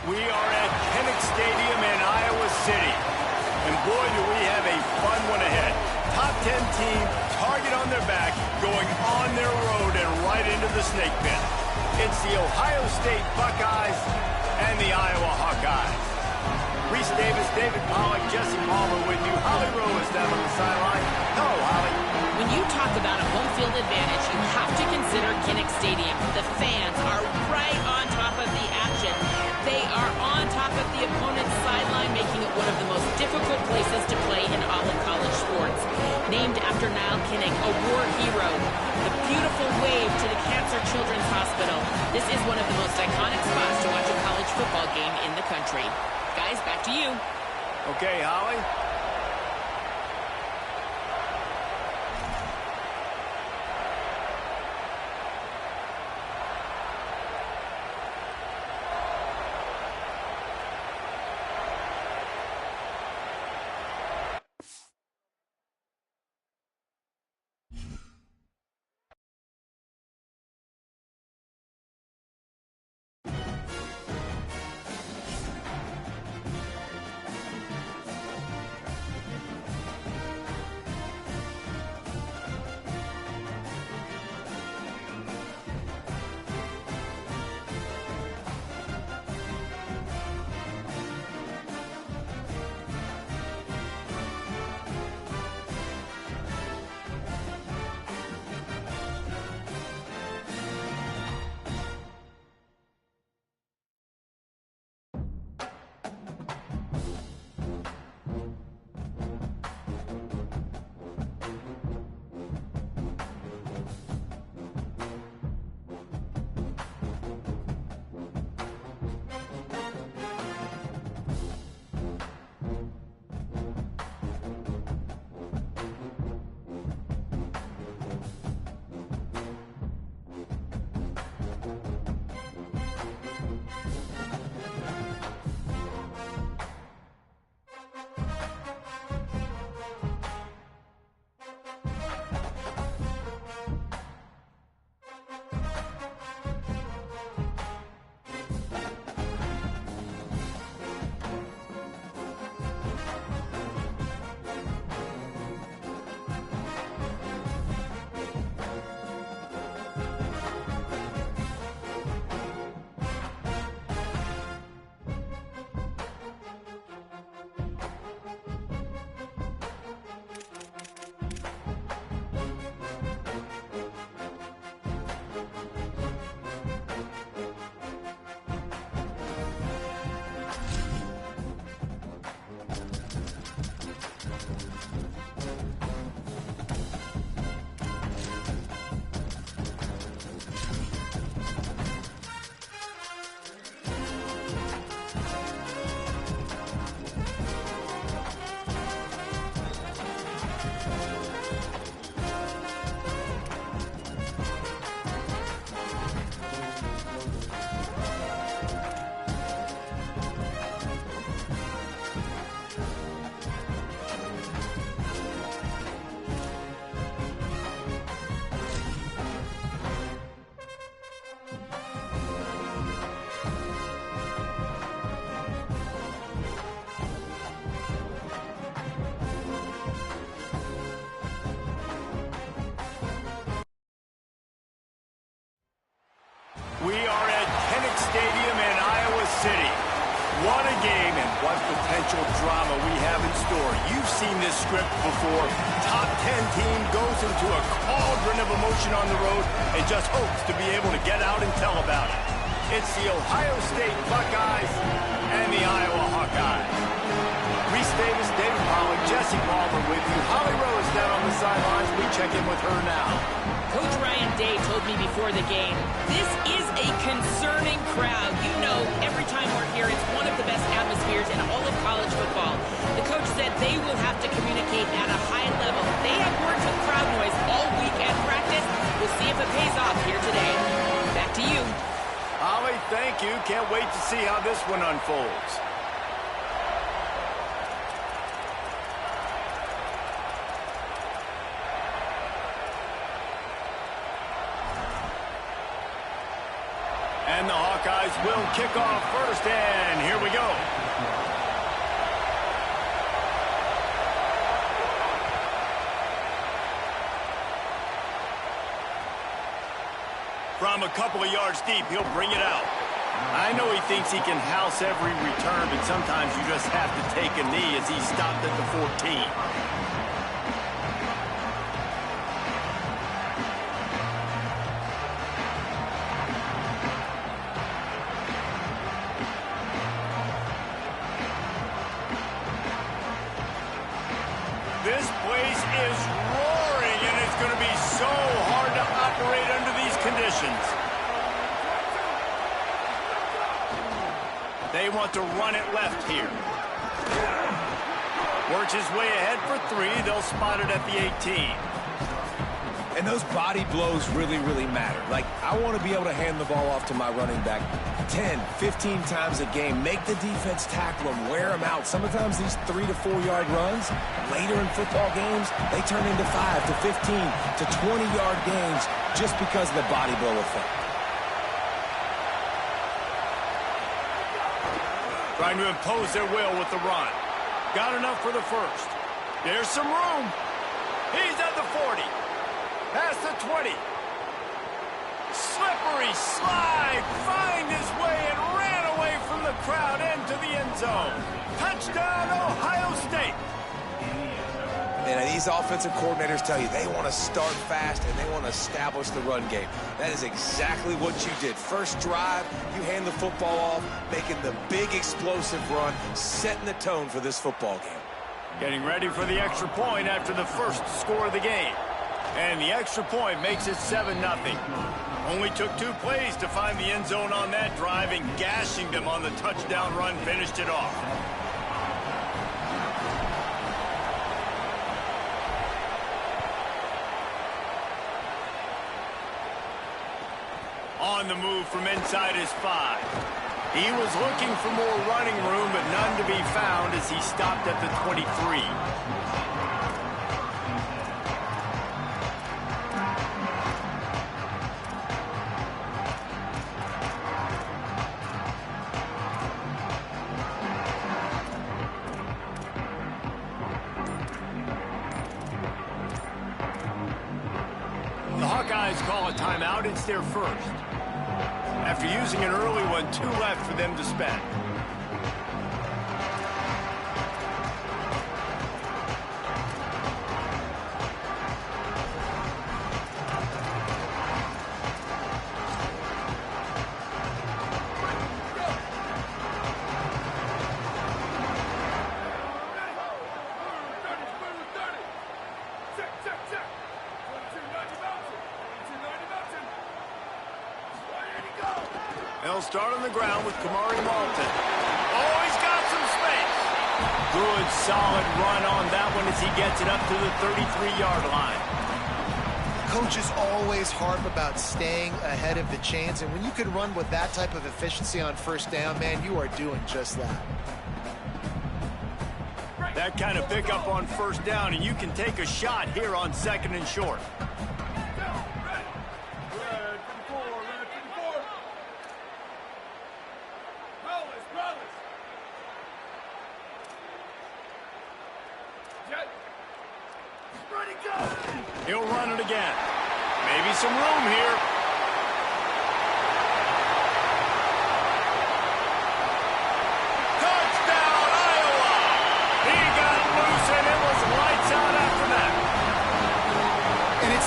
We are at Kinnick Stadium in Iowa City. And boy, do we have a fun one ahead. Top 10 team, target on their back, going on their road and right into the snake pit. It's the Ohio State Buckeyes and the Iowa Hawkeyes. Reese Davis, David Pollack, Jesse Palmer with you. Holly Rowe is down on the sideline. Hello, Holly. When you talk about a home field advantage, you have to consider Kinnick Stadium. The fans are right on top of the action. They are on top of the opponent's sideline, making it one of the most difficult places to play in all of college sports. Named after Niall Kinnick, a war hero, the beautiful wave to the Cancer Children's Hospital. This is one of the most iconic spots to watch a college football game in the country. Guys, back to you. Okay, Holly. different story. You've seen this script before. Top 10 team goes into a cauldron of emotion on the road and just hopes to be able to get out and tell about it. It's the Ohio State Buckeyes and the Iowa Hawkeyes. Reese Davis, David Pollack, Jesse Palmer with you. Holly Rose down on the sidelines. We check in with her now. Coach Ryan Day told me before the game, this is a concerning crowd. You know, every time we're here, it's one of the best atmospheres in all of college football. The coach said they will have to communicate at a high level. They have worked with crowd noise all week at practice. We'll see if it pays off here today. Back to you. Holly, thank you. Can't wait to see how this one unfolds. And the Hawkeyes will kick off first, and here we go. From a couple of yards deep, he'll bring it out. I know he thinks he can house every return, but sometimes you just have to take a knee as he stopped at the 14. This place is roaring, and it's going to be so hard to operate under these conditions. They want to run it left here. Works his way ahead for 3. They'll spot it at the 18. And those body blows really, really matter. Like, I want to be able to hand the ball off to my running back 10, 15 times a game. Make the defense tackle them, wear them out. Sometimes these 3 to 4 yard runs, later in football games, they turn into 5 to 15 to 20 yard gains just because of the body blow effect. Trying to impose their will with the run. Got enough for the first. There's some room. He's at the 40. Past the 20. Slippery slide. Find his way and ran away from the crowd into the end zone. Touchdown, Ohio State. And these offensive coordinators tell you they want to start fast and they want to establish the run game. That is exactly what you did. First drive, you hand the football off, making the big explosive run, setting the tone for this football game. Getting ready for the extra point after the first score of the game. And the extra point makes it 7-0. Only took 2 plays to find the end zone on that drive, and gashing them on the touchdown run finished it off. On the move from inside his 5. He was looking for more running room, but none to be found as he stopped at the 23. The Hawkeyes call a timeout. It's their first. After using an early one, 2 left for them to spend. They'll start on the ground with Kamari Malton. Oh, he's got some space. Good, solid run on that one as he gets it up to the 33-yard line. Coaches always harp about staying ahead of the chains, and when you can run with that type of efficiency on first down, man, you are doing just that. That kind of pickup on first down, and you can take a shot here on 2nd and short. He'll run it again. Maybe some room here. Touchdown, Iowa! He got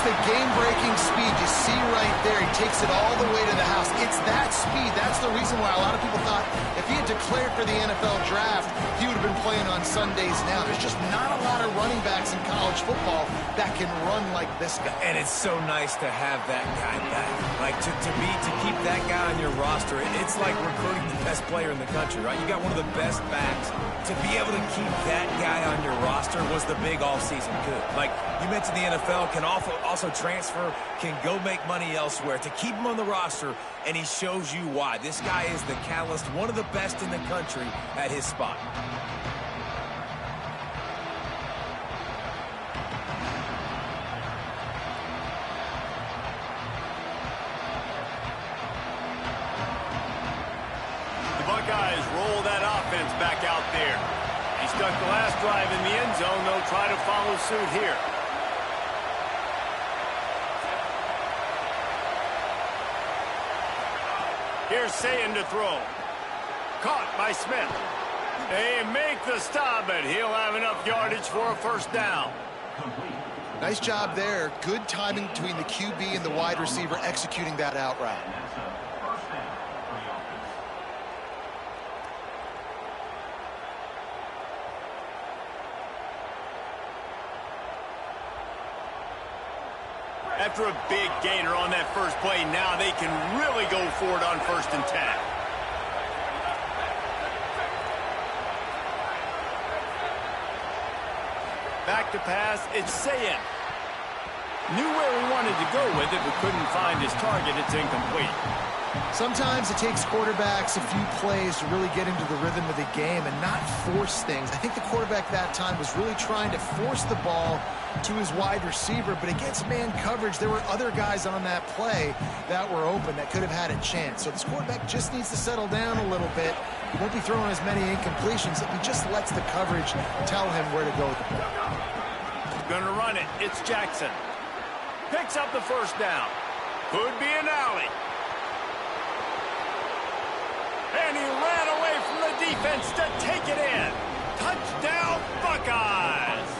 the game-breaking speed. You see right there, he takes it all the way to the house. It's that speed. That's the reason why a lot of people thought if he had declared for the NFL draft, he would have been playing on Sundays now. There's just not a lot of running backs in college football that can run like this guy. And it's so nice to have that guy back. Like, to keep that guy on your roster, it's like recruiting the best player in the country, right? You got one of the best backs. To be able to keep that guy on your roster was the big offseason good. Like, you mentioned the NFL can also transfer, can go make money elsewhere. To keep him on the roster, and he shows you why. This guy is the catalyst, one of the best in the country at his spot. Buckeyes roll that offense back out there. He stuck the last drive in the end zone. They'll try to follow suit here. Here's Sayin to throw. Caught by Smith. They make the stop, but he'll have enough yardage for a first down. Nice job there. Good timing between the QB and the wide receiver executing that out route. After a big gainer on that first play, now they can really go for it on 1st and 10. Back to pass, it's Sayin. Knew where he wanted to go with it, but couldn't find his target. It's incomplete. Sometimes it takes quarterbacks a few plays to really get into the rhythm of the game and not force things. I think the quarterback that time was really trying to force the ball to his wide receiver, but against man coverage, there were other guys on that play that were open that could have had a chance. So this quarterback just needs to settle down a little bit. He won't be throwing as many incompletions if he just lets the coverage tell him where to go with the ball. Gonna run it. It's Jackson. Picks up the first down. Could be an alley. And he ran away from the defense to take it in. Touchdown, Buckeyes!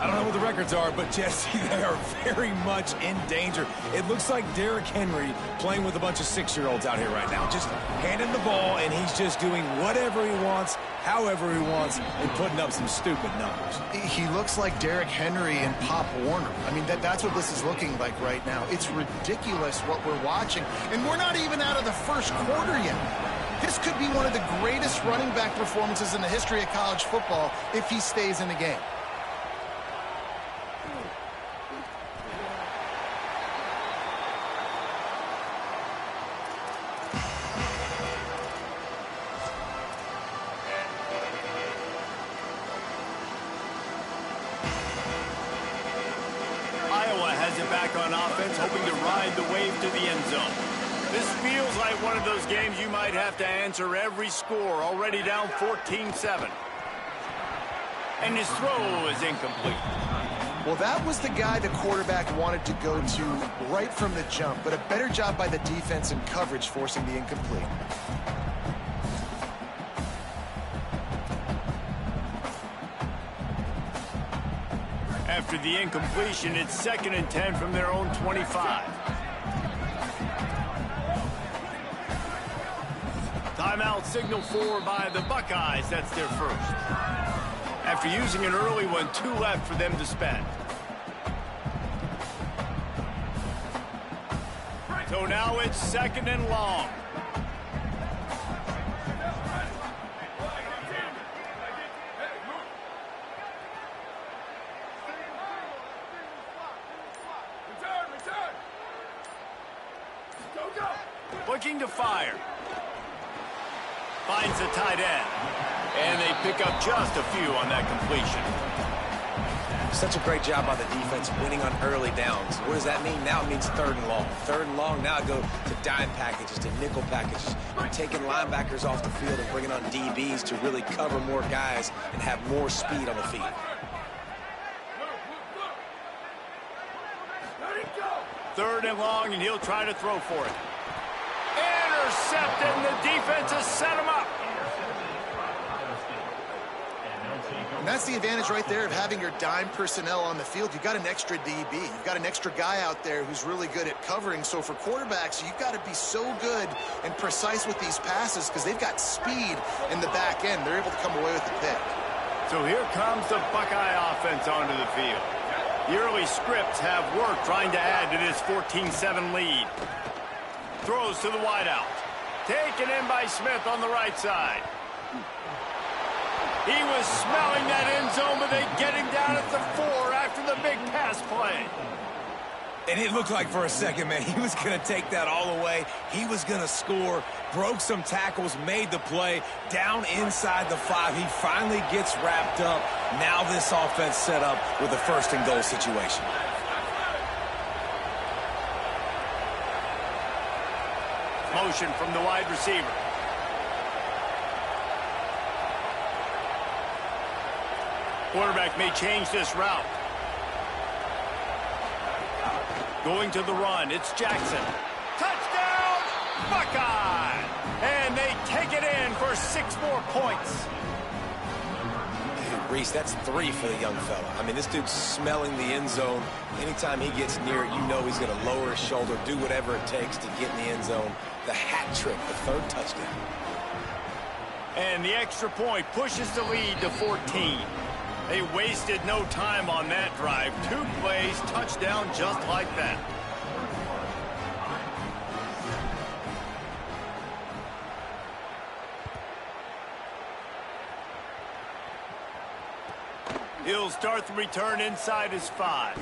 I don't know what the records are, but Jesse, they are very much in danger. It looks like Derrick Henry playing with a bunch of 6-year-olds out here right now. Just handing the ball, and he's just doing whatever he wants, however he wants, and putting up some stupid numbers. He looks like Derrick Henry and Pop Warner. I mean, that's what this is looking like right now. It's ridiculous what we're watching, and we're not even out of the first quarter yet. This could be one of the greatest running back performances in the history of college football if he stays in the game. Back on offense, hoping to ride the wave to the end zone. This feels like one of those games you might have to answer every score, already down 14-7. And his throw is incomplete. Well, that was the guy the quarterback wanted to go to right from the jump, but a better job by the defense in coverage forcing the incomplete. After the incompletion, it's 2nd and 10 from their own 25. Timeout signal for by the Buckeyes. That's their first. After using an early one, 2 left for them to spend. So now it's 2nd and long. Looking to fire. Finds the tight end. And they pick up just a few on that completion. Such a great job by the defense winning on early downs. What does that mean? Now it means 3rd and long. 3rd and long, now go to dime packages, to nickel packages. You're taking linebackers off the field and bringing on DBs to really cover more guys and have more speed on the field. 3rd and long, and he'll try to throw for it. Intercepted, and the defense has set him up. that's the advantage right there of having your dime personnel on the field. You've got an extra DB. You've got an extra guy out there who's really good at covering. So for quarterbacks, you've got to be so good and precise with these passes because they've got speed in the back end. They're able to come away with the pick. So here comes the Buckeye offense onto the field. The early scripts have worked trying to add to this 14-7 lead. Throws to the wideout. Taken in by Smith on the right side. He was smelling that end zone, but they get him down at the 4 after the big pass play. And it looked like for a second, man, he was going to take that all away. He was going to score, broke some tackles, made the play, down inside the 5. He finally gets wrapped up. Now this offense set up with a first-and-goal situation. Motion from the wide receiver. Quarterback may change this route. Going to the run, it's Jackson. Touchdown, Buckeye! And they take it in for 6 more points. Hey, Reese, that's 3 for the young fella. I mean, this dude's smelling the end zone. Anytime he gets near it, you know he's going to lower his shoulder, do whatever it takes to get in the end zone. The hat trick, the 3rd touchdown. And the extra point pushes the lead to 14. They wasted no time on that drive. 2 plays, touchdown just like that. He'll start the return inside his 5.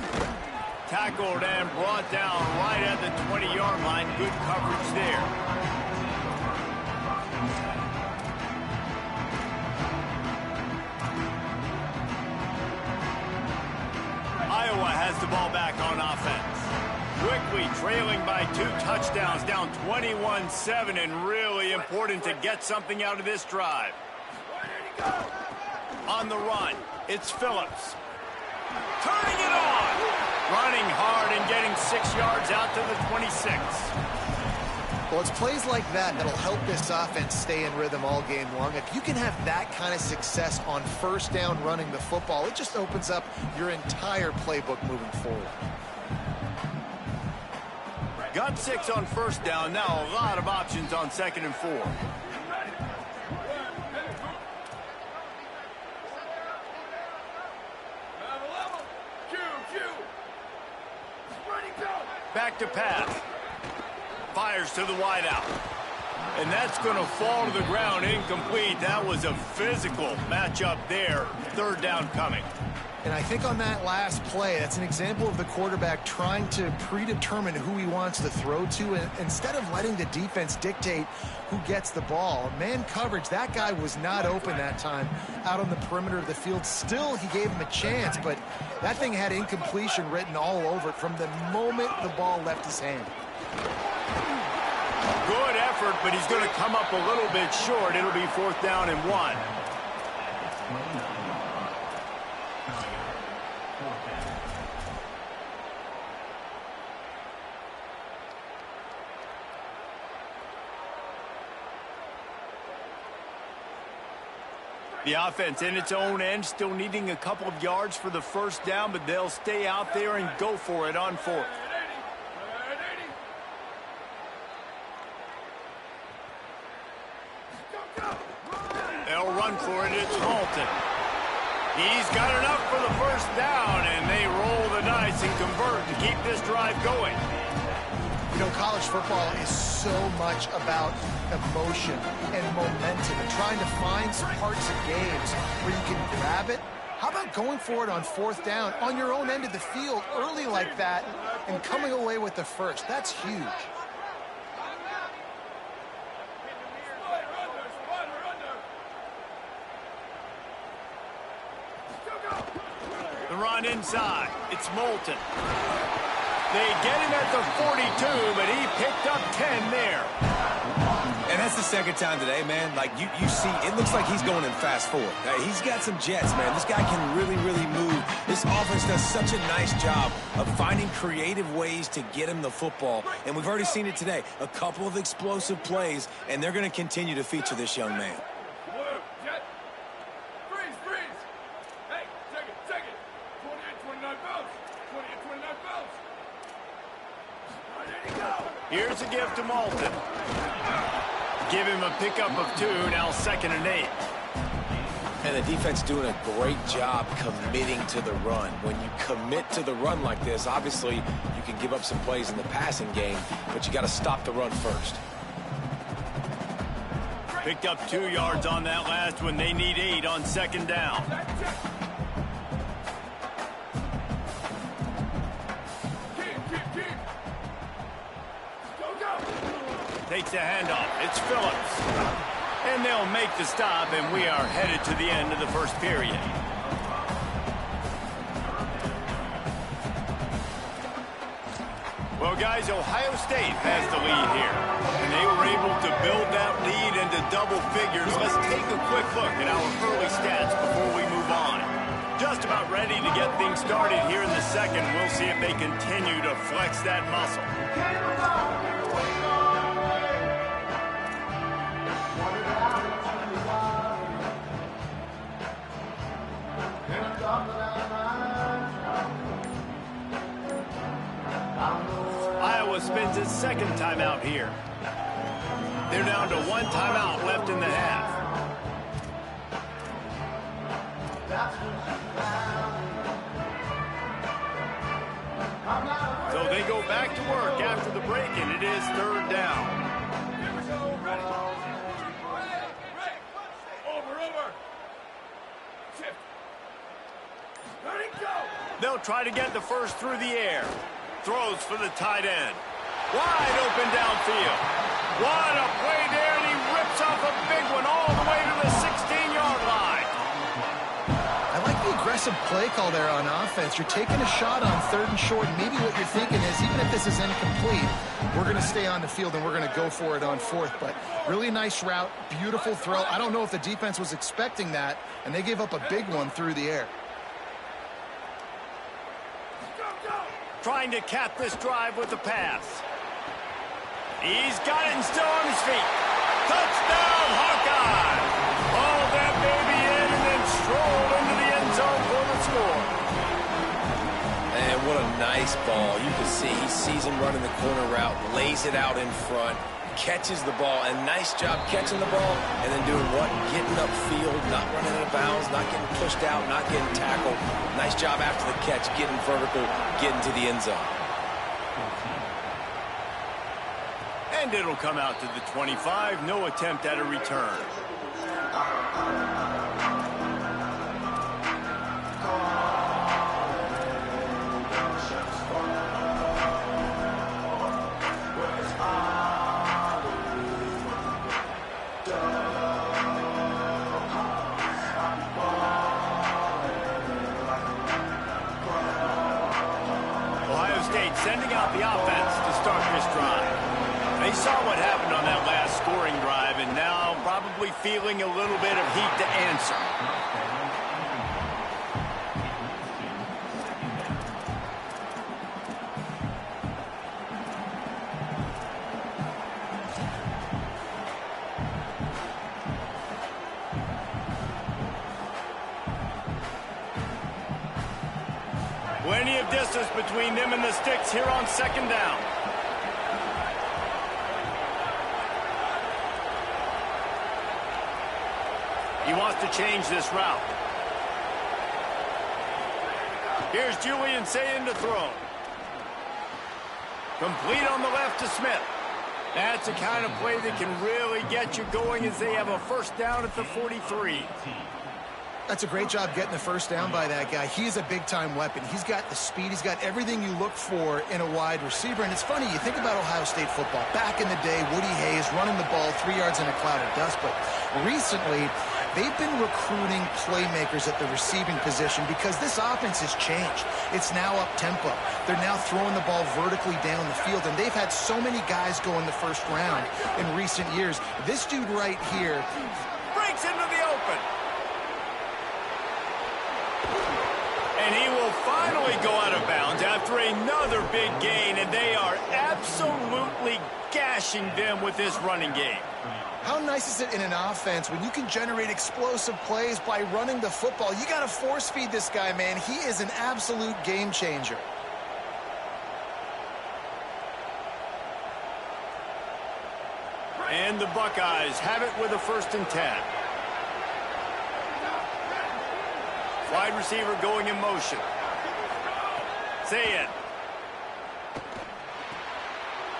Tackled and brought down right at the 20-yard line. Good coverage there. Iowa has the ball back on offense. Quickly trailing by 2 touchdowns, down 21-7, and really important to get something out of this drive. On the run, it's Phillips. Turning it on. Running hard and getting 6 yards out to the 26. Well, it's plays like that that'll help this offense stay in rhythm all game long. If you can have that kind of success on first down running the football, it just opens up your entire playbook moving forward. Got 6 on first down. Now a lot of options on 2nd and 4. Back to pass. Fires to the wideout. And that's going to fall to the ground incomplete. That was a physical matchup there. 3rd down coming. And I think on that last play, that's an example of the quarterback trying to predetermine who he wants to throw to, and instead of letting the defense dictate who gets the ball. Man coverage, that guy was not open that time out on the perimeter of the field. Still, he gave him a chance, but that thing had incompletion written all over it from the moment the ball left his hand. Good effort, but he's going to come up a little bit short. It'll be 4th down and 1. The offense in its own end, still needing a couple of yards for the first down, but they'll stay out there and go for it on 4th. They'll run for it. It's Halton. He's got enough for the first down, and they roll the dice and convert to keep this drive going. You know, college football is so much about emotion and momentum and trying to find some parts of games where you can grab it. How about going for it on 4th down on your own end of the field early like that and coming away with the first? That's huge. The run inside. It's Moulton. They get him at the 42, but he picked up 10 there. And that's the 2nd time today, man. Like, you see, it looks like he's going in fast forward. He's got some jets, man. This guy can really, really move. This offense does such a nice job of finding creative ways to get him the football. And we've already seen it today. A couple of explosive plays, and they're going to continue to feature this young man. Hey, take it. 28, 29 belts. 28, 29 belts. All right, there you go. Here's a give to Malton. Give him a pickup of 2, now 2nd and 8. And the defense doing a great job committing to the run. When you commit to the run like this, obviously you can give up some plays in the passing game, but you got to stop the run first. Picked up 2 yards on that last one. They need 8 on 2nd down. Takes a handoff. It's Phillips. And they'll make the stop, and we are headed to the end of the first period. Well, guys, Ohio State has the lead here. And they were able to build that lead into double figures. Let's take a quick look at our early stats before we move on. Just about ready to get things started here in the second. We'll see if they continue to flex that muscle. Iowa spends its 2nd timeout here. They're down to 1 timeout left in the half. So they go back to work after the break, and it is 3rd down. Here we go, ready. Over. Shift. Let it go. They'll try to get the first through the air. Throws for the tight end. Wide open downfield. What a play there, and he rips off a big one all the way to the 16-yard line. I like the aggressive play call there on offense. You're taking a shot on 3rd and short. Maybe what you're thinking is, even if this is incomplete, we're going to stay on the field and we're going to go for it on 4th. But really nice route, beautiful throw. I don't know if the defense was expecting that, and they gave up a big one through the air. Trying to cap this drive with the pass. He's got it and still on his feet. Touchdown, Hawkeye! Hauled that baby in and then strolled into the end zone for the score. And what a nice ball. You can see he sees him running the corner route, lays it out in front, catches the ball, and nice job catching the ball and then doing what? Getting upfield, not running out of bounds, not getting pushed out, not getting tackled. Nice job after the catch, getting vertical, getting to the end zone. And it'll come out to the 25. No attempt at a return. Ohio State sending out the offense to start this drive. They saw what happened on that last scoring drive, and now probably feeling a little bit of heat to answer. Plenty of distance between them and the sticks here on 2nd down. He wants to change this route. Here's Julian Sayin to throw. Complete on the left to Smith. That's the kind of play that can really get you going as they have a 1st down at the 43. That's a great job getting the 1st down by that guy. He's a big-time weapon. He's got the speed. He's got everything you look for in a wide receiver. And it's funny, you think about Ohio State football. Back in the day, Woody Hayes running the ball 3 yards in a cloud of dust. But recently, they've been recruiting playmakers at the receiving position because this offense has changed. It's now up-tempo. They're now throwing the ball vertically down the field. And they've had so many guys go in the 1st round in recent years. This dude right here breaks into the open. And he will finally go out of bounds after another big gain, and they are absolutely gashing them with this running game. How nice is it in an offense when you can generate explosive plays by running the football? You got to force feed this guy, man. He is an absolute game changer. And the Buckeyes have it with a 1st and 10. Wide receiver going in motion. Say it.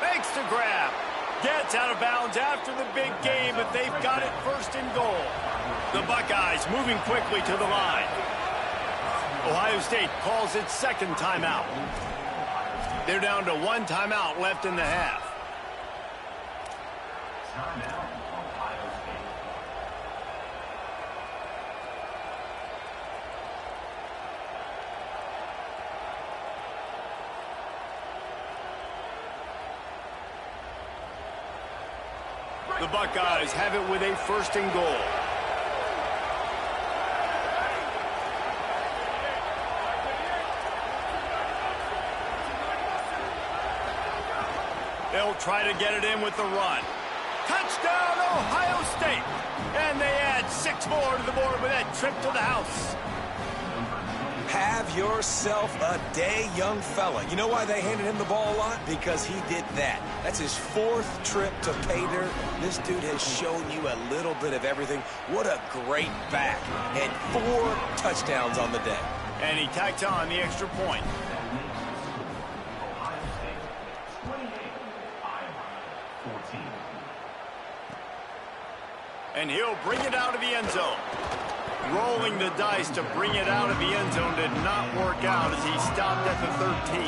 Makes the grab. Gets out of bounds after the big game, but they've got it 1st and goal. The Buckeyes moving quickly to the line. Ohio State calls its 2nd timeout. They're down to 1 timeout left in the half. The Buckeyes have it with a 1st and goal. They'll try to get it in with the run. Touchdown, Ohio State! And they add 6 more to the board with that trip to the house. Have yourself a day, young fella. You know why they handed him the ball a lot? Because he did that. That's his 4th trip to pay dirt. This dude has shown you a little bit of everything. What a great back. Had 4 touchdowns on the day. And he tacked on the extra point. And he'll bring it out of the end zone. Rolling the dice to bring it out of the end zone did not work out as he stopped at the 13.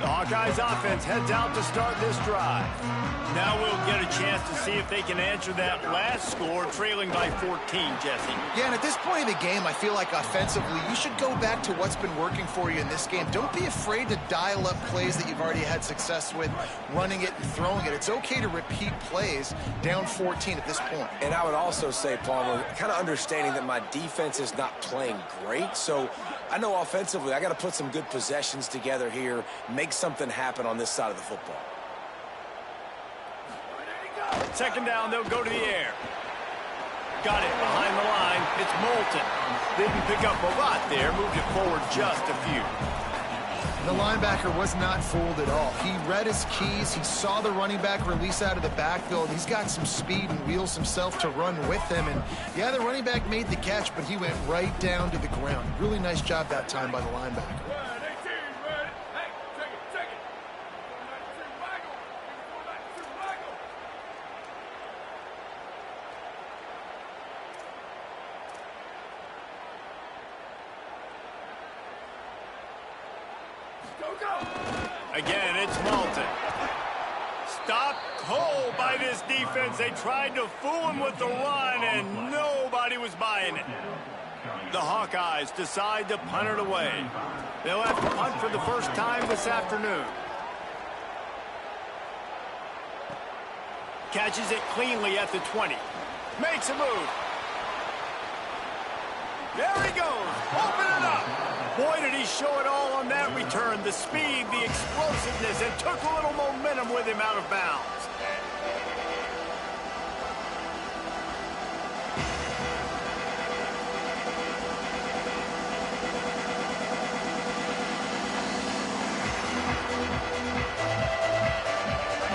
The Hawkeyes offense heads out to start this drive. Now we'll get a chance to see if they can answer that last score, trailing by 14, Jesse. Yeah, and at this point in the game, I feel like offensively, you should go back to what's been working for you in this game. Don't be afraid to dial up plays that you've already had success with, running it and throwing it. It's okay to repeat plays down 14 at this point. And I would also say, Palmer, kind of understanding that my defense is not playing great, so I know offensively I got to put some good possessions together here, make something happen on this side of the football. 2nd down, they'll go to the air. Got it behind the line. It's Moulton. Didn't pick up a lot there. Moved it forward just a few. The linebacker was not fooled at all. He read his keys. He saw the running back release out of the backfield. He's got some speed and wheels himself to run with him. And, yeah, the running back made the catch, but he went right down to the ground. Really nice job that time by the linebacker. Again, it's Moulton. Stopped cold by this defense. They tried to fool him with the run, and nobody was buying it. The Hawkeyes decide to punt it away. They'll have to punt for the first time this afternoon. Catches it cleanly at the 20. Makes a move. There he goes. Open it up. Boy, did he show it all on that return. The speed, the explosiveness, and took a little momentum with him out of bounds.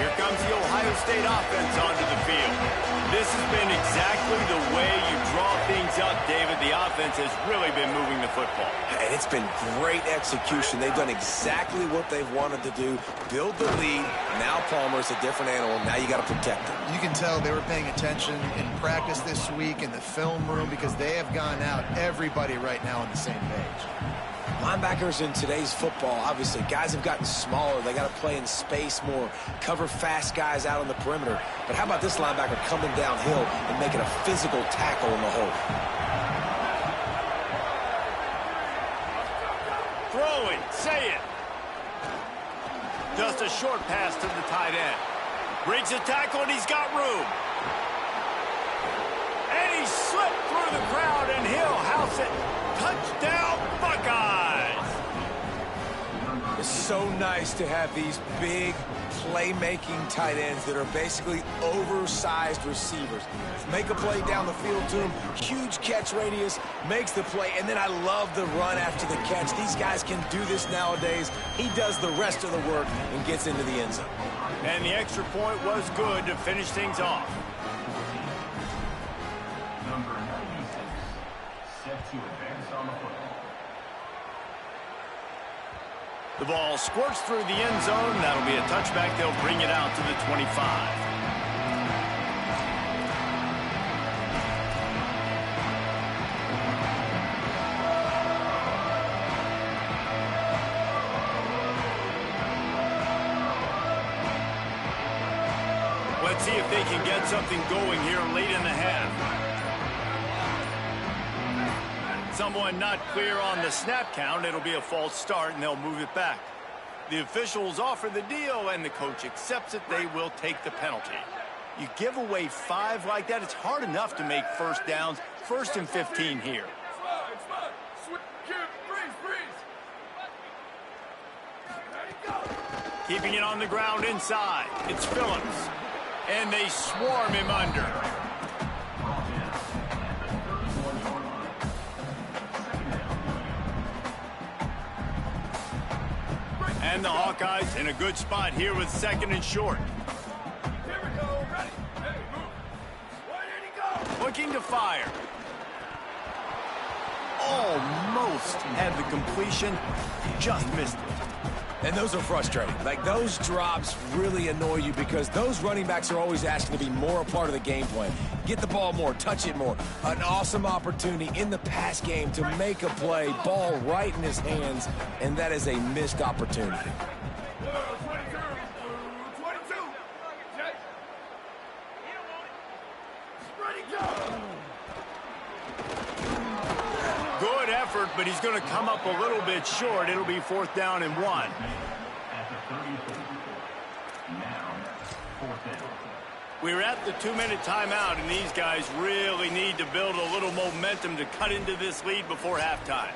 Here comes the Ohio State offense onto the field. This has been exactly the way you draw things up, David. The offense has really been moving the football. And it's been great execution. They've done exactly what they've wanted to do. Build the lead. Now Palmer's a different animal. Now you got to protect him. You can tell they were paying attention in practice this week in the film room because they have gone out, everybody right now on the same page. Linebackers in today's football, obviously, guys have gotten smaller. They got to play in space more, cover fast guys out on the perimeter. But how about this linebacker coming downhill and making a physical tackle in the hole? Throwing, say it. Just a short pass to the tight end. Breaks a tackle and he's got room. so nice to have these big playmaking tight ends that are basically oversized receivers. Make a play down the field to him, huge catch radius, makes the play, and then I love the run after the catch. These guys can do this nowadays. He does the rest of the work and gets into the end zone. And the extra point was good to finish things off. Number 96, set to advance on the football. The ball squirts through the end zone. That'll be a touchback. They'll bring it out to the 25. Let's see if they can get something going here late in the half. Someone not clear on the snap count. It'll be a false start, and they'll move it back. The officials offer the deal, and the coach accepts it. They will take the penalty. You give away 5 like that, it's hard enough to make first downs. 1st and 15 here. Slide. Switch, freeze. There you go. Keeping it on the ground inside. It's Phillips. And they swarm him under. And the Hawkeyes in a good spot here with 2nd and short. Here we go. Ready. Hey, move. Where did he go? Looking to fire. Almost had the completion. Just missed it. And those are frustrating. Like, those drops really annoy you because those running backs are always asking to be more a part of the game plan. Get the ball more, touch it more. An awesome opportunity in the pass game to make a play, ball right in his hands, and that is a missed opportunity. 22. Jay. Ready, go. Good effort, but he's going to come up a little bit short. It'll be 4th down and 1. At the 34. Now, 4th down. We're at the 2-minute timeout, and these guys really need to build a little momentum to cut into this lead before halftime.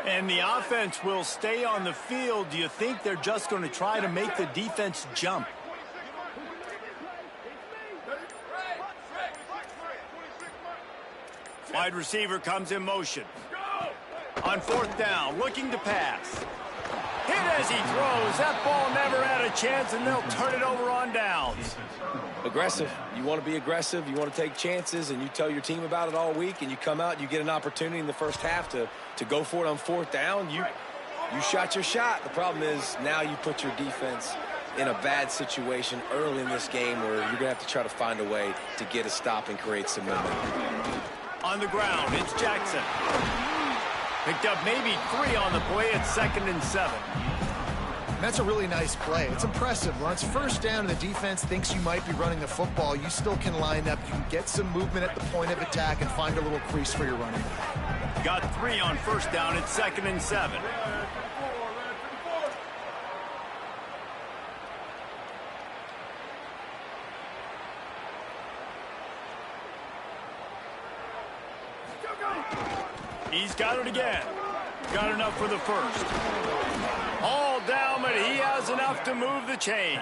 And the offense will stay on the field. Do you think they're just going to try to make the defense jump? Wide receiver comes in motion. On 4th down, looking to pass. Hit as he throws. That ball never had a chance, and they'll turn it over on downs. Aggressive. You want to be aggressive. You want to take chances, and you tell your team about it all week, and you come out and you get an opportunity in the first half to go for it on 4th down. You shot your shot. The problem is now you put your defense in a bad situation early in this game where you're going to have to try to find a way to get a stop and create some momentum. On the ground, it's Jackson. Picked up maybe 3 on the play at 2nd and 7. That's a really nice play. It's impressive. When it's 1st down and the defense thinks you might be running the football, you still can line up. You can get some movement at the point of attack and find a little crease for your running back. Got 3 on 1st down at 2nd and 7. He's got it again. Got enough for the 1st. All down, but he has enough to move the chains.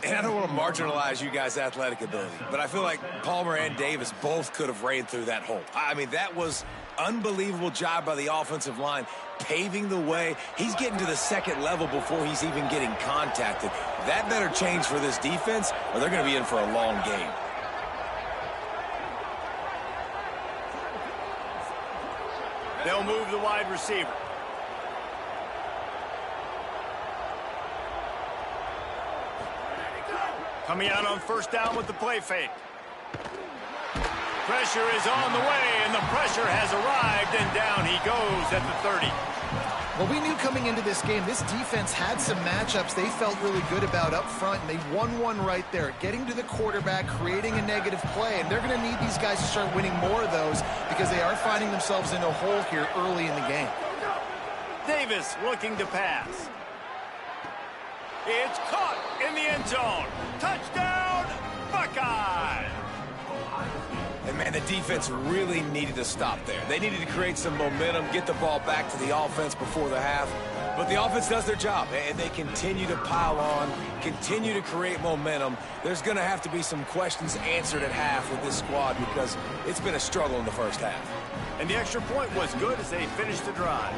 And I don't want to marginalize you guys' athletic ability, but I feel like Palmer and Davis both could have ran through that hole. I mean, that was unbelievable job by the offensive line, paving the way. He's getting to the 2nd level before he's even getting contacted. That better change for this defense, or they're going to be in for a long game. They'll move the wide receiver. Coming out on 1st down with the play fake. Pressure is on the way, and the pressure has arrived, and down he goes at the 30. Well, we knew coming into this game, this defense had some matchups they felt really good about up front, and they won one right there, getting to the quarterback, creating a negative play, and they're going to need these guys to start winning more of those because they are finding themselves in a hole here early in the game. Davis looking to pass. It's caught in the end zone. Touchdown, Buckeyes! And, man, the defense really needed to stop there. They needed to create some momentum, get the ball back to the offense before the half. But the offense does their job, and they continue to pile on, continue to create momentum. There's going to have to be some questions answered at half with this squad because it's been a struggle in the first half. And the extra point was good as they finished the drive.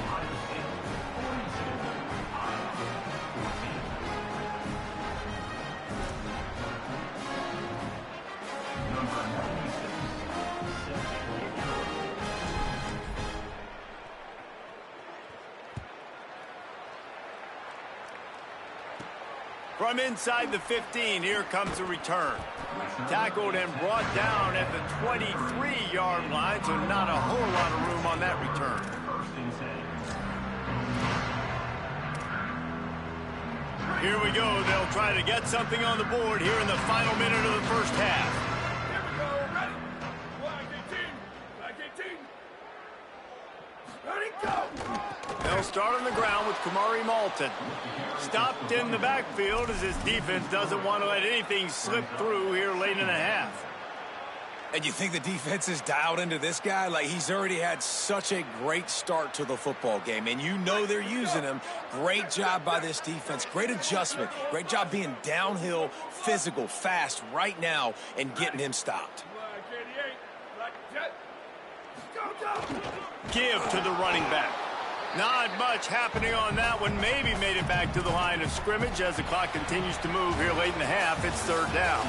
From inside the 15, here comes a return. Tackled and brought down at the 23-yard line, so not a whole lot of room on that return. Here we go. They'll try to get something on the board here in the final minute of the first half. Here we go. Ready? Flag 18. Ready, go. They'll start on the ground with Kamari Malton. Stopped in the backfield as his defense doesn't want to let anything slip through here late in the half. And you think the defense is dialed into this guy? Like, he's already had such a great start to the football game, and you know they're using him. Great job by this defense. Great adjustment. Great job being downhill, physical, fast right now and getting him stopped. Flag 88. Flag 10. Go. Give to the running back. Not much happening on that one. Maybe made it back to the line of scrimmage as the clock continues to move here late in the half. It's third down.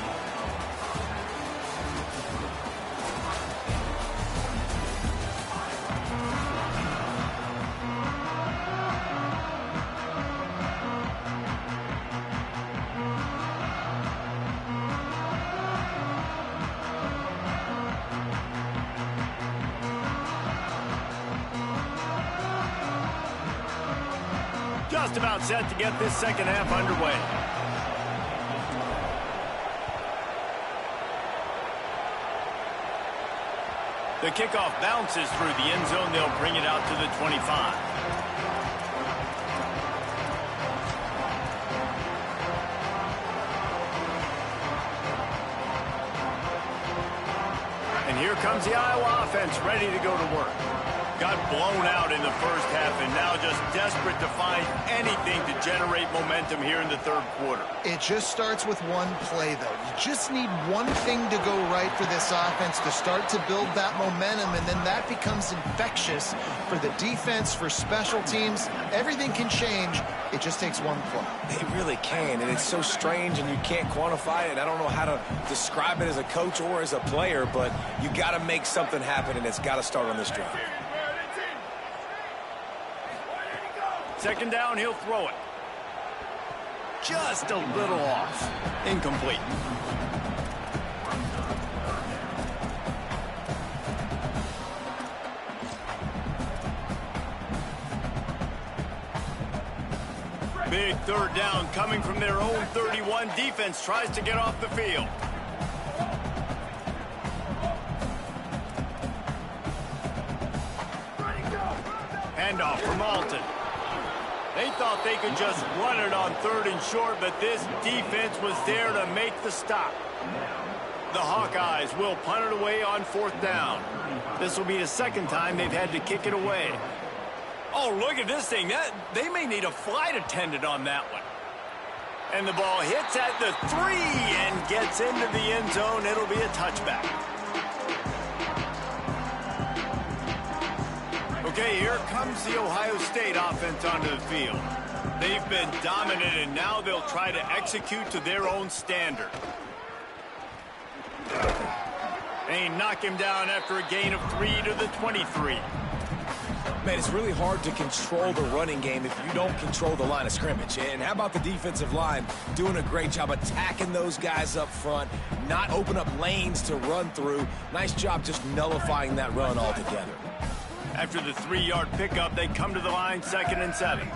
Just about set to get this second half underway. The kickoff bounces through the end zone. They'll bring it out to the 25. And here comes the Iowa offense ready to go to work. Got blown out in the first half and now just desperate to find anything to generate momentum here in the third quarter. It just starts with one play, though. You just need one thing to go right for this offense to start to build that momentum, and then that becomes infectious for the defense, for special teams. Everything can change. It just takes one play. It really can, and it's so strange, and you can't quantify it. I don't know how to describe it as a coach or as a player, but you got to make something happen, and it's got to start on this drive. Second down, he'll throw it. Just a little off. Incomplete. Big third down coming from their own 31. Defense tries to get off the field. Handoff for Malton. They thought they could just run it on third and short, but this defense was there to make the stop. The Hawkeyes will punt it away on fourth down. This will be the second time they've had to kick it away. Oh, look at this thing. They may need a flight attendant on that one. And the ball hits at the 3 and gets into the end zone. It'll be a touchback. Okay, here comes the Ohio State offense onto the field. They've been dominant, and now they'll try to execute to their own standard. They knock him down after a gain of 3 to the 23. Man, it's really hard to control the running game if you don't control the line of scrimmage. And how about the defensive line doing a great job attacking those guys up front, not open up lanes to run through. Nice job just nullifying that run altogether. After the 3-yard pickup, they come to the line, 2nd and 7.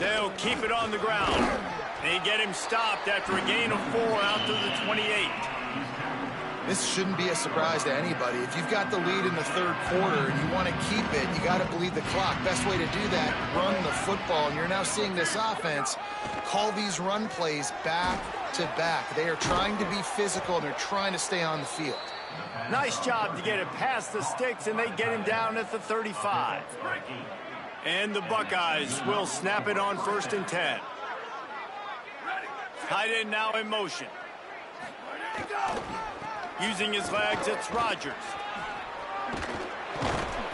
They'll keep it on the ground. They get him stopped after a gain of 4 out to the 28. This shouldn't be a surprise to anybody. If you've got the lead in the third quarter and you want to keep it, you got to bleed the clock. Best way to do that, run the football. And you're now seeing this offense call these run plays back to back. They are trying to be physical, and they're trying to stay on the field. Nice job to get it past the sticks, and they get him down at the 35. And the Buckeyes will snap it on 1st and 10. Tight end now in motion. Using his legs, it's Rodgers.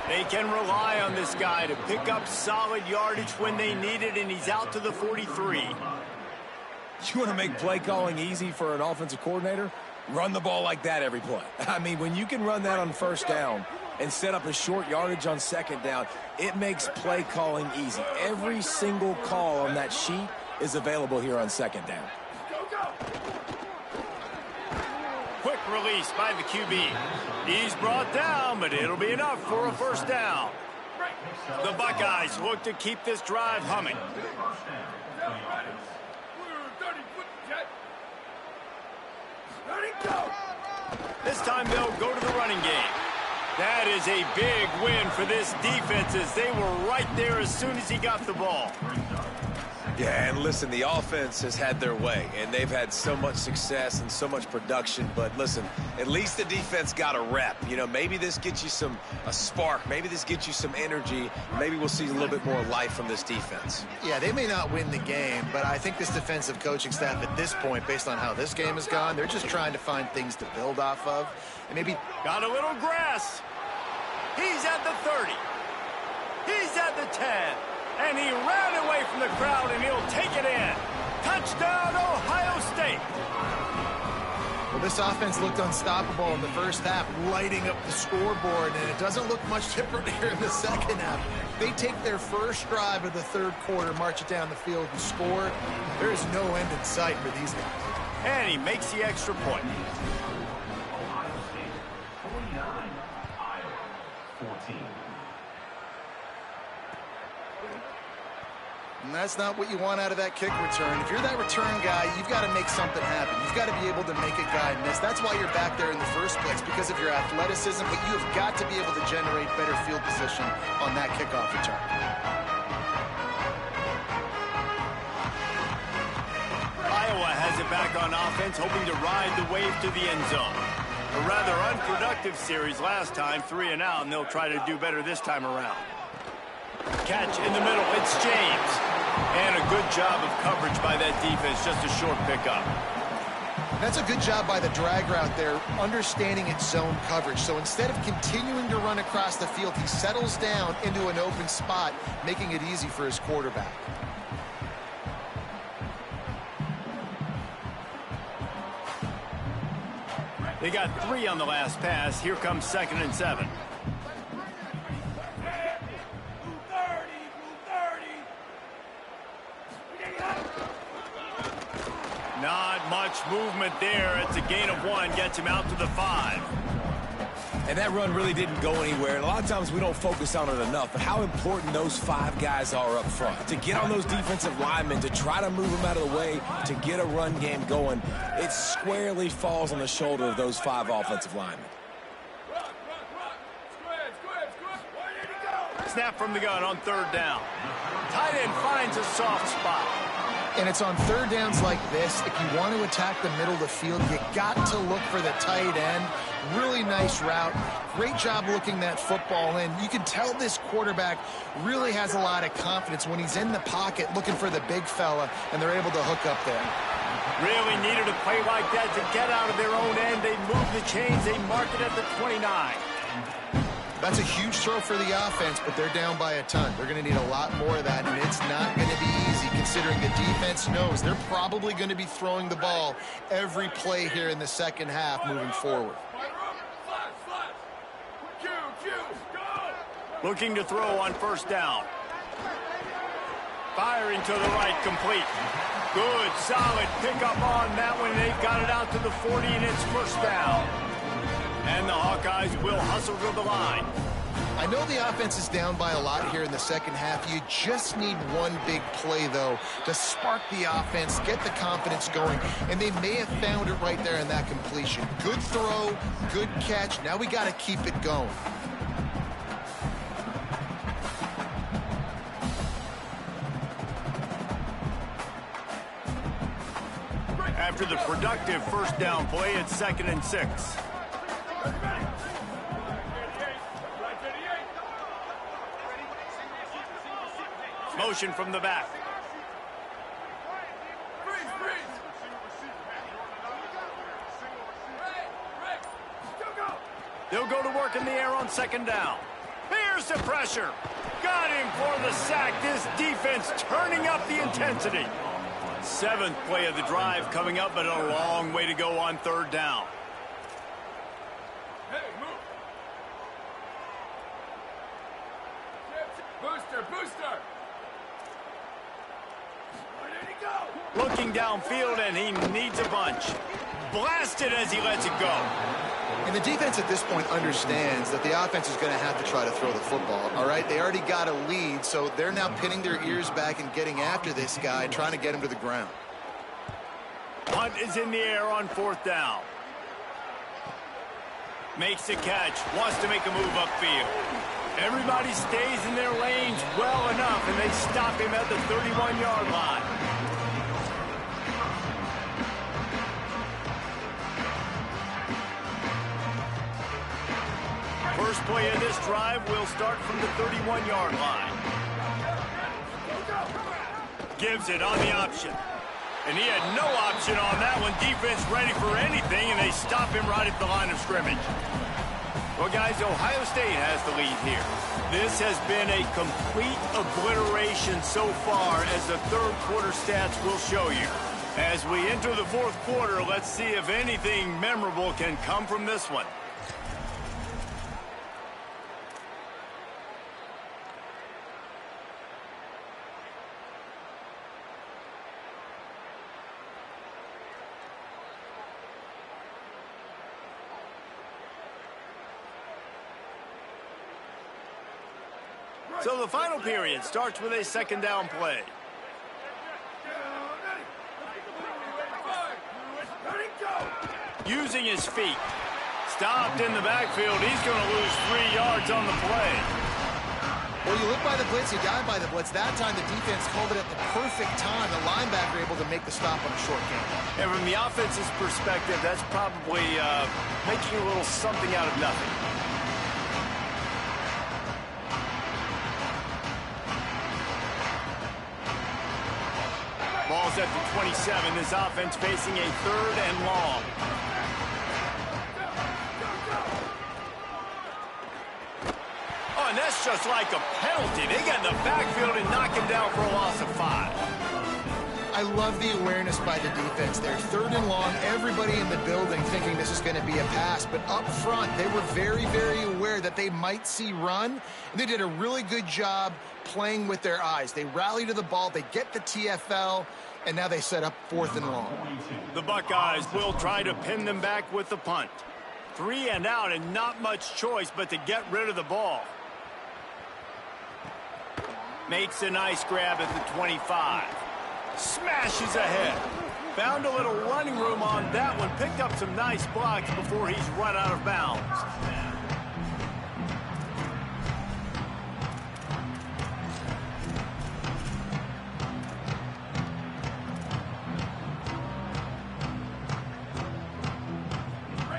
They can rely on this guy to pick up solid yardage when they need it, and he's out to the 43. You want to make play calling easy for an offensive coordinator? Run the ball like that every play. I mean, when you can run that on 1st down and set up a short yardage on 2nd down, it makes play calling easy. Every single call on that sheet is available here on 2nd down. Quick release by the QB. He's brought down, but it'll be enough for a 1st down. The Buckeyes look to keep this drive humming. This time they'll go to the running game. That is a big win for this defense, as they were right there as soon as he got the ball. Yeah, and listen, the offense has had their way, and they've had so much success and so much production. But listen, at least the defense got a rep. You know, maybe this gets you a spark. Maybe this gets you some energy. Maybe we'll see a little bit more life from this defense. Yeah, they may not win the game, but I think this defensive coaching staff at this point, based on how this game has gone, they're just trying to find things to build off of. And maybe got a little grass. He's at the 30. He's at the 10. And he ran away from the crowd, and he'll take it in. Touchdown, Ohio State. Well, this offense looked unstoppable in the first half, lighting up the scoreboard, and it doesn't look much different here in the second half. They take their first drive of the third quarter, march it down the field, and score. There is no end in sight for these guys. And he makes the extra point. Ohio State 49, Iowa 14. And that's not what you want out of that kick return. If you're that return guy, you've got to make something happen. You've got to be able to make a guy miss. That's why you're back there in the first place, because of your athleticism, but you have got to be able to generate better field position on that kickoff return. Iowa has it back on offense, hoping to ride the wave to the end zone. A rather unproductive series last time, 3 and out, and they'll try to do better this time around. Catch in the middle, it's James. And a good job of coverage by that defense, just a short pickup. That's a good job by the drag route there, understanding its zone coverage. So instead of continuing to run across the field, he settles down into an open spot, making it easy for his quarterback. They got 3 on the last pass. Here comes 2nd and 7. Not much movement there. It's a gain of 1. Gets him out to the 5. And that run really didn't go anywhere. And a lot of times we don't focus on it enough, but how important those 5 guys are up front. To get on those defensive linemen, to try to move them out of the way, to get a run game going, it squarely falls on the shoulder of those 5 offensive linemen. Snap from the gun on 3rd down. Tight end finds a soft spot. And it's on 3rd downs like this, if you want to attack the middle of the field, you got to look for the tight end. Really nice route. Great job looking that football in. You can tell this quarterback really has a lot of confidence when he's in the pocket looking for the big fella, and they're able to hook up there. Really needed a play like that to get out of their own end. They move the chains. They mark it at the 29. That's a huge throw for the offense, but they're down by a ton. They're going to need a lot more of that, and it's not going to be easy considering the defense knows they're probably going to be throwing the ball every play here in the second half moving forward. Looking to throw on 1st down. Firing to the right, complete. Good, solid pickup on that one. They've got it out to the 40, and it's first down. And the Hawkeyes will hustle to the line. I know the offense is down by a lot here in the second half. You just need one big play, though, to spark the offense, get the confidence going, and they may have found it right there in that completion. Good throw, good catch. Now we got to keep it going. After the productive first down play, it's 2nd and 6. Motion from the back. They'll go to work in the air on 2nd down. Here's the pressure. Got him for the sack. This defense turning up the intensity. 7th play of the drive coming up, but a long way to go on 3rd down. Hey, move. Booster, booster. Where did he go? Looking downfield, and he needs a bunch. Blasted as he lets it go. And the defense at this point understands that the offense is going to have to try to throw the football, all right? They already got a lead, so they're now pinning their ears back and getting after this guy, trying to get him to the ground. Hunt is in the air on 4th down. Makes the catch, wants to make a move upfield. Everybody stays in their lanes well enough, and they stop him at the 31-yard line. First play of this drive will start from the 31-yard line. Gives it on the option. And he had no option on that one. Defense ready for anything, and they stop him right at the line of scrimmage. Well, guys, Ohio State has the lead here. This has been a complete obliteration so far, as the third quarter stats will show you. As we enter the fourth quarter, let's see if anything memorable can come from this one. So the final period starts with a 2nd down play. Using his feet. Stopped in the backfield. He's going to lose 3 yards on the play. Well, you look by the blitz, you dive by the blitz. That time the defense called it at the perfect time. The linebacker able to make the stop on a short game. And from the offense's perspective, that's probably making a little something out of nothing. Ball's at the 27. This offense facing a 3rd and long. Oh, and that's just like a penalty. They get in the backfield and knock him down for a loss of 5. I love the awareness by the defense there. 3rd and long, everybody in the building thinking this is going to be a pass. But up front, they were very, very aware that they might see run. And they did a really good job playing with their eyes. They rally to the ball, they get the TFL, and now they set up 4th and long. The Buckeyes will try to pin them back with the punt. 3 and out, and not much choice but to get rid of the ball. Makes a nice grab at the 25. Smashes ahead. Found a little running room on that one. Picked up some nice blocks before he's run out of bounds.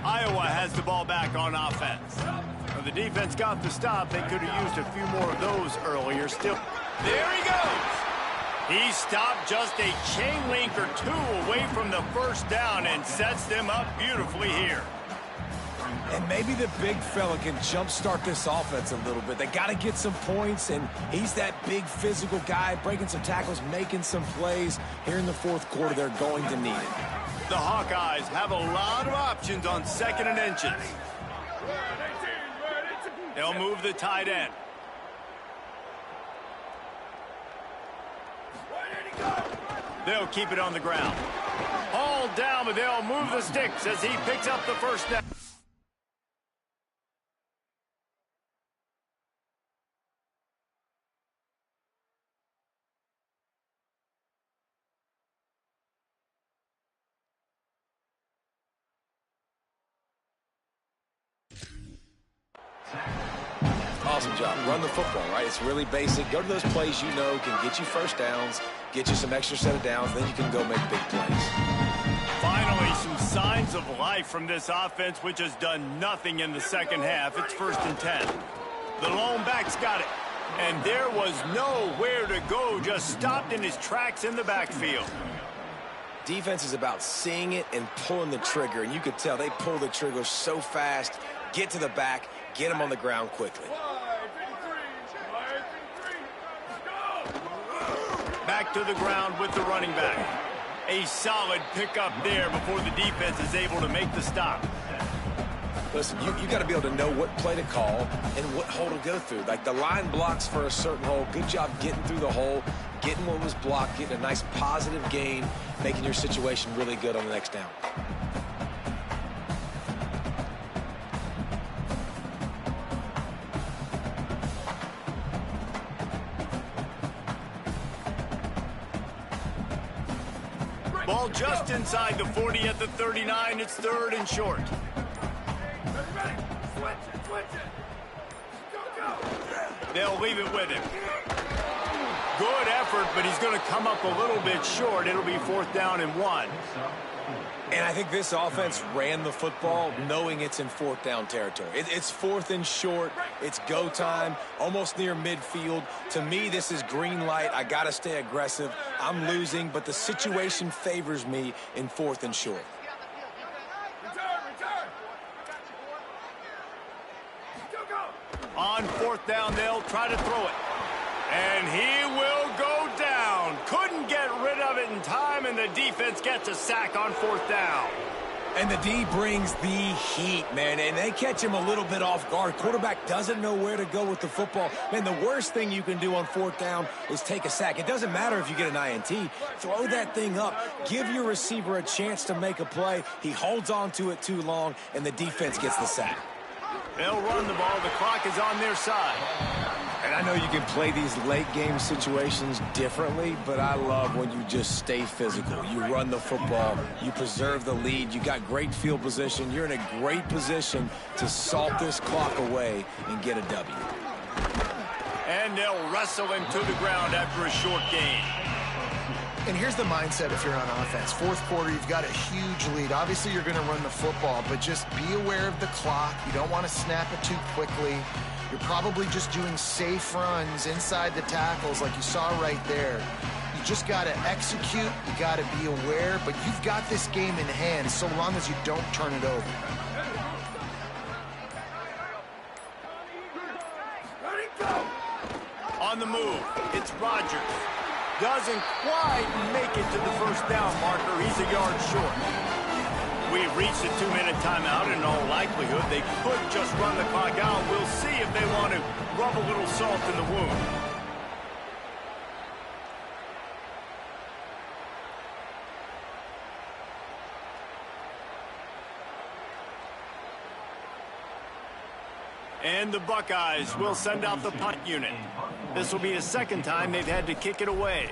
Iowa has the ball back on offense. Well, the defense got the stop. They could have used a few more of those earlier. Still, there he goes. He stopped just a chain link or 2 away from the first down and sets them up beautifully here. And maybe the big fella can jumpstart this offense a little bit. They got to get some points, and he's that big physical guy, breaking some tackles, making some plays. Here in the fourth quarter, they're going to need it. The Hawkeyes have a lot of options on 2nd and inches. They'll move the tight end. They'll keep it on the ground. Hauled down, but they'll move the sticks as he picks up the first down. Awesome job. Run the football, right? It's really basic. Go to those plays you know can get you first downs, get you some extra set of downs, then you can go make big plays. Finally, some signs of life from this offense, which has done nothing in the second half. It's 1st and 10. The lone back's got it. And there was nowhere to go, just stopped in his tracks in the backfield. Defense is about seeing it and pulling the trigger, and you could tell they pull the trigger so fast, get to the back, get him on the ground quickly. Back to the ground with the running back. A solid pickup there before the defense is able to make the stop. Listen, you got to be able to know what play to call and what hole to go through. Like the line blocks for a certain hole. Good job getting through the hole, getting what was blocked, getting a nice positive gain, making your situation really good on the next down. Ball just inside the 40 at the 39. It's 3rd and short. They'll leave it with him. Good effort, but he's going to come up a little bit short. It'll be 4th down and 1. And I think this offense ran the football knowing it's in 4th down territory. It's 4th and short. It's go time, almost near midfield. To me, this is green light. I got to stay aggressive. I'm losing, but the situation favors me in 4th and short. On 4th down, they'll try to throw it. And he will go down. Couldn't get rid of it in time, and the defense gets a sack on 4th down. And the D brings the heat, man, and they catch him a little bit off guard. Quarterback doesn't know where to go with the football. Man, the worst thing you can do on 4th down is take a sack. It doesn't matter if you get an INT. Throw that thing up. Give your receiver a chance to make a play. He holds on to it too long, and the defense gets the sack. They'll run the ball. The clock is on their side. And I know you can play these late-game situations differently, but I love when you just stay physical. You run the football. You preserve the lead. You got great field position. You're in a great position to salt this clock away and get a W. And they'll wrestle him to the ground after a short gain. And here's the mindset if you're on offense. 4th quarter, you've got a huge lead. Obviously, you're going to run the football, but just be aware of the clock. You don't want to snap it too quickly. You're probably just doing safe runs inside the tackles like you saw right there. You just got to execute. You got to be aware, but you've got this game in hand so long as you don't turn it over. On the move, it's Rodgers. Doesn't quite make it to the 1st down marker. He's a yard short. We've reached a 2-minute timeout. In all likelihood, they could just run the clock out. We'll see if they want to rub a little salt in the wound. And the Buckeyes will send out the punt unit. This will be the 2nd time they've had to kick it away.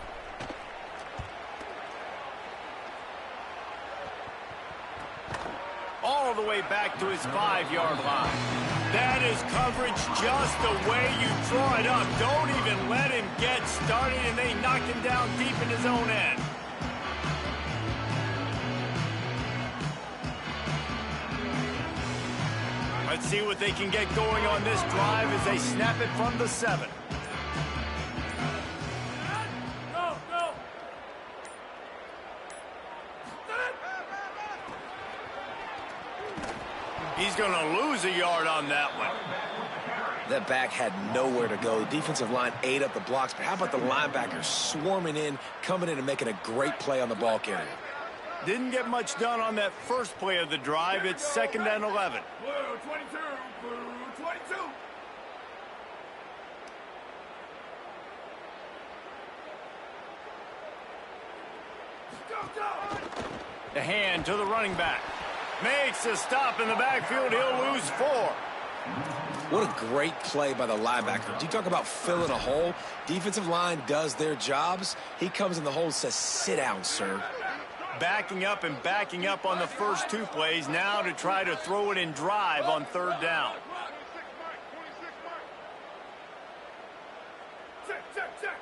All the way back to his 5-yard line. That is coverage just the way you draw it up. Don't even let him get started, and they knock him down deep in his own end. Let's see what they can get going on this drive as they snap it from the 7. He's going to lose a yard on that one. That back had nowhere to go. Defensive line ate up the blocks, but how about the linebackers swarming in, coming in and making a great play on the ball carrier? Didn't get much done on that first play of the drive. It's 2nd and 11. Blue 22, blue 22. The hand to the running back. Makes a stop in the backfield. He'll lose 4. What a great play by the linebacker. Do you talk about filling a hole? Defensive line does their jobs. He comes in the hole and says, sit down, sir. Backing up and backing up on the first 2 plays. Now to try to throw it in drive on 3rd down. Check.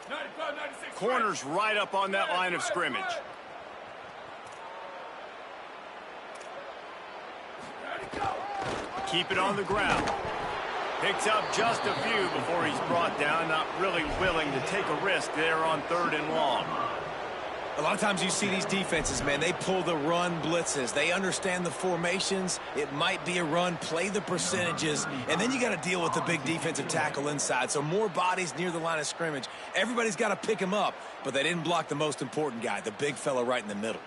95, 96. Corner's right up on that line of scrimmage. Keep it on the ground. Picks up just a few before he's brought down. Not really willing to take a risk there on 3rd and long. A lot of times you see these defenses, man, they pull the run blitzes. They understand the formations. It might be a run, play the percentages, and then you got to deal with the big defensive tackle inside. So more bodies near the line of scrimmage. Everybody's got to pick him up, but they didn't block the most important guy, the big fella right in the middle.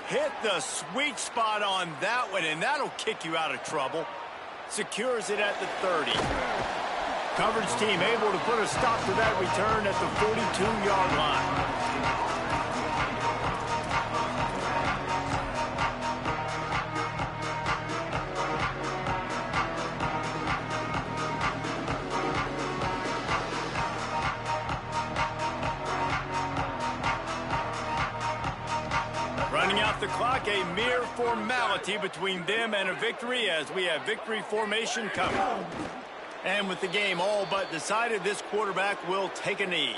Hit the sweet spot on that one, and that'll kick you out of trouble. Secures it at the 30. Coverage team able to put a stop to that return at the 42-yard line. Running out the clock, a mere formality between them and a victory as we have victory formation coming. And with the game all but decided, this quarterback will take a knee.